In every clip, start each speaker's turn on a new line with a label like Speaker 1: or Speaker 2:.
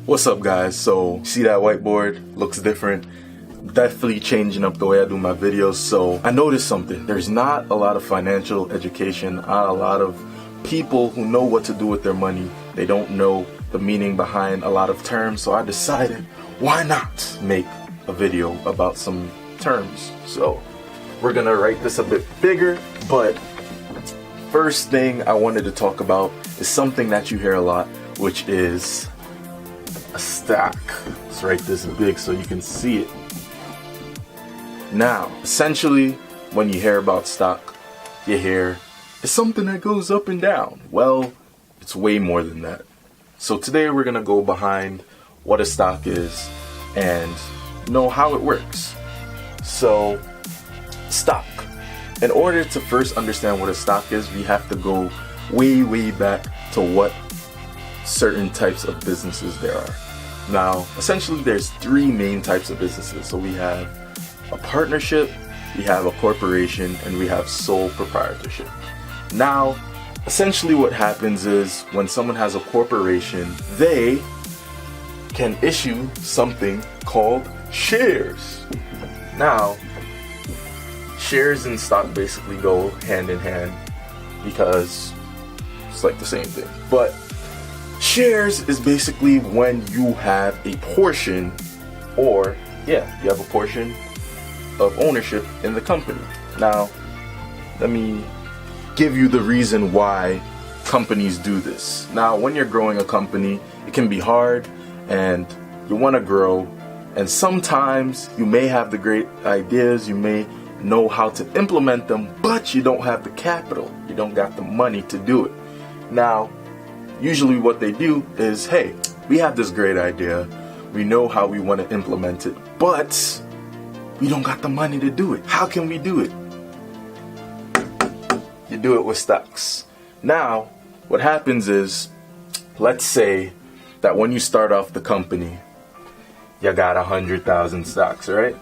Speaker 1: What's up, guys? So see that whiteboard? Looks different. Definitely changing up the way I do my videos. So I noticed something. There's not a lot of financial education, not a lot of people who know what to do with their money. They don't know the meaning behind a lot of terms. So I decided, why not make a video about some terms? So we're gonna write this a bit bigger, but first thing I wanted to talk about is something that you hear a lot, which is a stack. Let's write this big so you can see it. Now, essentially, when you hear about stock, you hear it's something that goes up and down. Well, it's way more than that. So today we're gonna go behind what a stock is and know how it works. So, stock. In order to first understand what a stock is, we have to go way back to what certain types of businesses there are. Now, essentially there's three main types of businesses. So we have a partnership, we have a corporation, and we have sole proprietorship. Now, essentially what happens is when someone has a corporation, they can issue something called shares. Now, shares and stock basically go hand in hand because it's like the same thing. But shares is basically when you have a portion, or you have a portion of ownership in the company. Now, let me give you the reason why companies do this. Now, when you're growing a company, it can be hard and you want to grow, and sometimes you may have the great ideas, you may know how to implement them, but you don't have the capital, you don't got the money to do it. Now, usually what they do is, hey, we have this great idea, we know how we want to implement it, but we don't got the money to do it. How can we do it? You do it with stocks. Now, what happens is, let's say that when you start off the company, you got 100,000 stocks, right?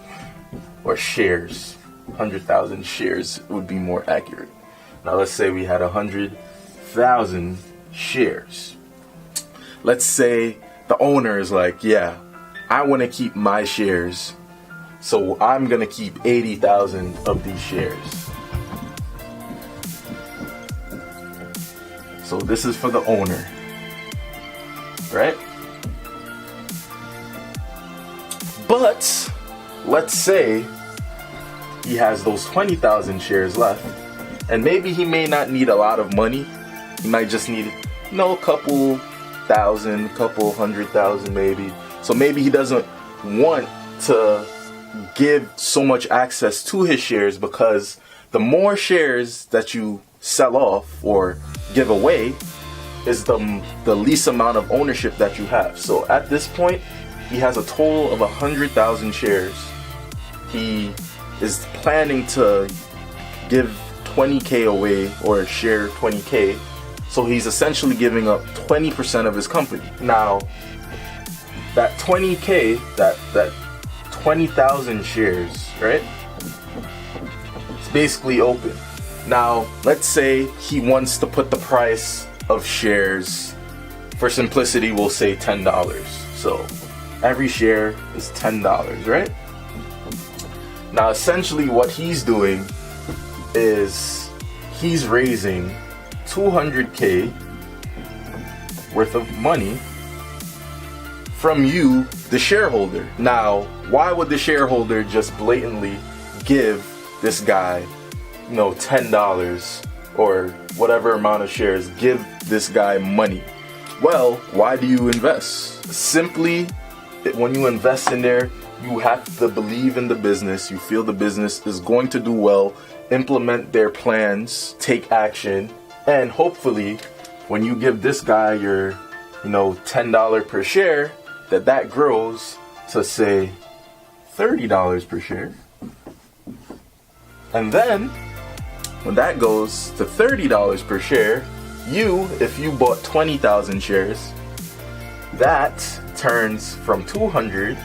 Speaker 1: Or shares. 100,000 shares would be more accurate. Now let's say we had 100,000 shares. Let's say the owner is like, yeah, I want to keep my shares, so I'm going to keep 80,000 of these shares. So this is for the owner, right? But let's say he has those 20,000 shares left, and maybe he may not need a lot of money. He might just need, a couple thousand, couple 100,000 maybe. So maybe he doesn't want to give so much access to his shares, because the more shares that you sell off or give away is the least amount of ownership that you have. So at this point, he has a total of 100,000 shares. He is planning to give 20K away, or share 20K. So he's essentially giving up 20% of his company. Now, that 20K, that 20,000 shares, right? It's basically open. Now, let's say he wants to put the price of shares, for simplicity, we'll say $10. So every share is $10, right? Now, essentially what he's doing is he's raising 200K worth of money from you, the shareholder. Now, why would the shareholder just blatantly give this guy, $10 or whatever amount of shares, give this guy money? Well, why do you invest? Simply, when you invest in there, you have to believe in the business. You feel the business is going to do well, implement their plans, take action, and hopefully when you give this guy your, $10 per share, that grows to, say, $30 per share. And then when that goes to $30 per share, if you bought 20,000 shares, that turns from 200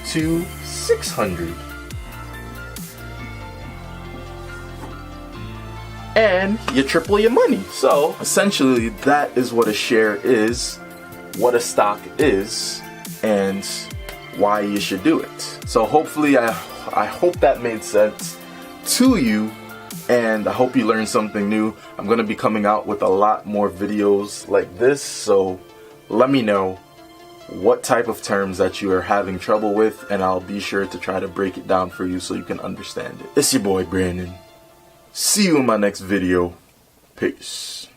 Speaker 1: to 600. And you triple your money. So essentially that is what a share is what a stock is and why you should do it. So hopefully I hope that made sense to you, and I hope you learned something new. I'm going to be coming out with a lot more videos like this, so let me know what type of terms that you are having trouble with, and I'll be sure to try to break it down for you so you can understand it. It's your boy Brandon. See you in my next video. Peace.